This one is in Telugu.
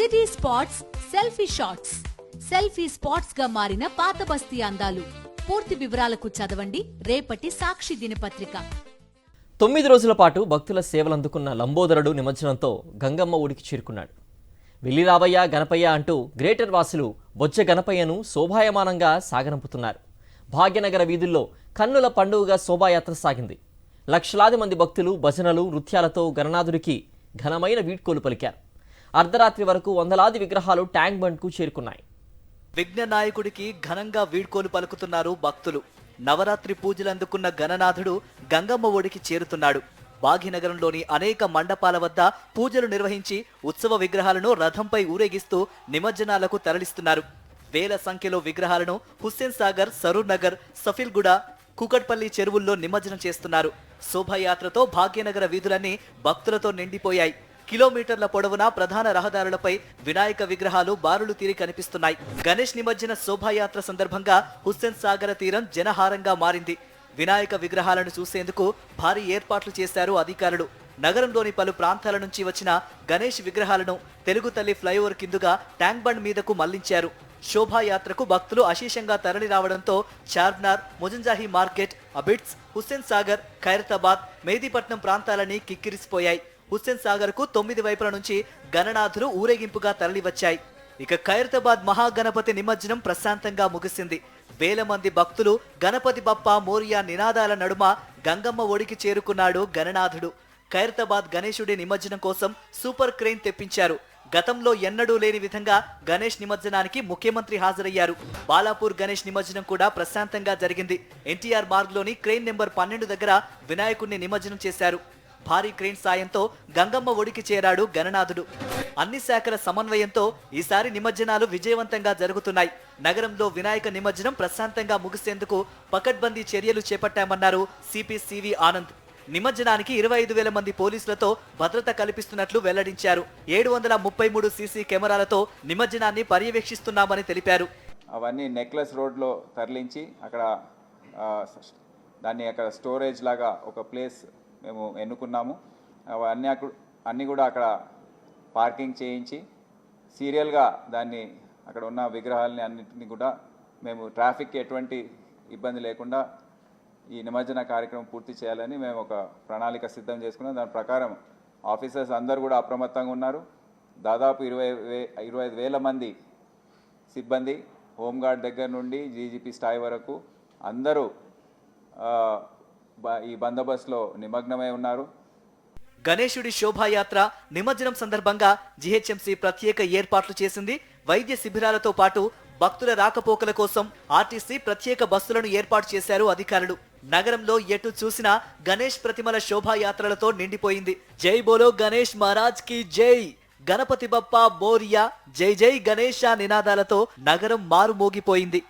City spots selfie shots. Selfie spots గా మారిన పాత బస్తీ అందాలు. పూర్తి వివరాలకు చదవండి రేపటి సాక్షి దినపత్రిక. 9 రోజుల పాటు భక్తుల సేవలందుకున్న లంబోదరుడు నిమజ్జనంతో గంగమ్మ ఒడికి చేరుకున్నాడు. వెళ్లి రావయ్య గణపయ్య అంటూ గ్రేటర్ వాసులు బొజ్జ గణపయ్యను శోభాయమానంగా సాగనంపుతున్నారు. భాగ్యనగర వీధుల్లో కన్నుల పండుగగా శోభాయాత్ర సాగింది. లక్షలాది మంది భక్తులు భజనలు నృత్యాలతో గణనాథుడికి ఘనమైన వీడ్కోలు పలికారు. అర్ధరాత్రి వరకు వందలాది విగ్రహాలు ట్యాంక్ బండ్కు చేరుకున్నాయి. విఘ్న నాయకుడికి ఘనంగా వీడ్కోలు పలుకుతున్నారు భక్తులు. నవరాత్రి పూజలు అందుకున్న గణనాథుడు గంగమ్మ ఒడికి చేరుతున్నాడు. భాగ్యనగరంలోని అనేక మండపాల వద్ద పూజలు నిర్వహించి ఉత్సవ విగ్రహాలను రథంపై ఊరేగిస్తూ నిమజ్జనాలకు తరలిస్తున్నారు. వేల సంఖ్యలో విగ్రహాలను హుస్సేన్ సాగర్, సరూర్ నగర్, సఫిల్గూడ, కుకట్పల్లి చెరువుల్లో నిమజ్జనం చేస్తున్నారు. శోభాయాత్రతో భాగ్యనగర వీధులన్నీ భక్తులతో నిండిపోయాయి. కిలోమీటర్ల పొడవునా ప్రధాన రహదారులపై వినాయక విగ్రహాలు బారులు తీరి కనిపిస్తున్నాయి. గణేష్ నిమజ్జన శోభాయాత్ర సందర్భంగా హుస్సేన్ సాగర తీరం జనహారంగా మారింది. వినాయక విగ్రహాలను చూసేందుకు భారీ ఏర్పాట్లు చేశారు అధికారులు. నగరంలోని పలు ప్రాంతాల నుంచి వచ్చిన గణేష్ విగ్రహాలను తెలుగు తల్లి ఫ్లైఓవర్ కిందుగా ట్యాంక్ బండ్ మీదకు మళ్లించారు. శోభాయాత్రకు భక్తులు అశేషంగా తరలి రావడంతో చార్మినార్, ముజంజాహి మార్కెట్, అబిడ్స్, హుస్సేన్ సాగర్, ఖైరతాబాద్, మెహదీపట్నం ప్రాంతాలన్నీ కిక్కిరిసిపోయాయి. హుస్సేన్ సాగర్ కు 9 వైపుల నుంచి గణనాథులు ఊరేగింపుగా తరలివచ్చాయి. ఇక ఖైరతాబాద్ మహాగణపతి నిమజ్జనం ప్రశాంతంగా ముగిసింది. వేల మంది భక్తులు గణపతి బప్ప మోరియా నినాదాల నడుమ గంగమ్మ ఒడికి చేరుకున్నాడు గణనాథుడు. ఖైరతాబాద్ గణేశుడి నిమజ్జనం కోసం సూపర్ క్రెయిన్ తెప్పించారు. గతంలో ఎన్నడూ లేని విధంగా గణేష్ నిమజ్జనానికి ముఖ్యమంత్రి హాజరయ్యారు. బాలాపూర్ గణేష్ నిమజ్జనం కూడా ప్రశాంతంగా జరిగింది. ఎన్టీఆర్ మార్గ్లోని క్రెయిన్ నెంబర్ 12 దగ్గర వినాయకుడిని నిమజ్జనం చేశారు. భారీ క్రెయిన్ సాయంతో గంగమ్మ ఒడికి చేరాడు గణనాథుడు. అన్ని శాఖల సమన్వయంతో ఈసారి నిమజ్జనాలు విజయవంతంగా జరుగుతున్నాయి. నగరంలో వినాయక నిమజ్జనం ప్రశాంతంగా ముగిసేందుకు పకడ్బందీ చర్యలు చేపట్టామన్నారు సిపి సివి ఆనంద్. నిమజ్జనానికి 25,000 మంది పోలీసులతో భద్రత కల్పిస్తున్నట్లు వెల్లడించారు. 733 సీసీ కెమెరాలతో నిమజ్జనాన్ని పర్యవేక్షిస్తున్నామని తెలిపారు. అవన్నీ నెక్లెస్ రోడ్లో తరలించి అక్కడ స్టోరేజ్ లాగా ఒక ప్లేస్ మేము ఎన్నుకున్నాము. అన్నీ కూడా అక్కడ పార్కింగ్ చేయించి సీరియల్గా దాన్ని అక్కడ ఉన్న విగ్రహాలని అన్నింటినీ కూడా మేము ట్రాఫిక్కి ఎటువంటి ఇబ్బంది లేకుండా ఈ నిమజ్జన కార్యక్రమం పూర్తి చేయాలని మేము ఒక ప్రణాళిక సిద్ధం చేసుకున్నాం. దాని ప్రకారం ఆఫీసర్స్ అందరూ కూడా అప్రమత్తంగా ఉన్నారు. దాదాపు 25,000 మంది సిబ్బంది, హోంగార్డ్ దగ్గర నుండి జీజీపీ స్థాయి వరకు అందరూ ఈ బందోబస్తులో నిమగ్నమై ఉన్నారు. గణేశుడి శోభాయాత్ర నిమజ్జనం సందర్భంగా జీహెచ్ఎంసీ ప్రత్యేక ఏర్పాట్లు చేసింది. వైద్య శిబిరాలతో పాటు భక్తుల రాకపోకల కోసం ఆర్టీసీ ప్రత్యేక బస్సులను ఏర్పాటు చేశారు అధికారులు. నగరంలో ఎటు చూసినా గణేష్ ప్రతిమల శోభాయాత్రలతో నిండిపోయింది. జై బోలో గణేష్ మహారాజ్ కి జై, గణపతి బప్పా మోరియా, జై జై గణేష నినాదాలతో నగరం మారుమోగిపోయింది.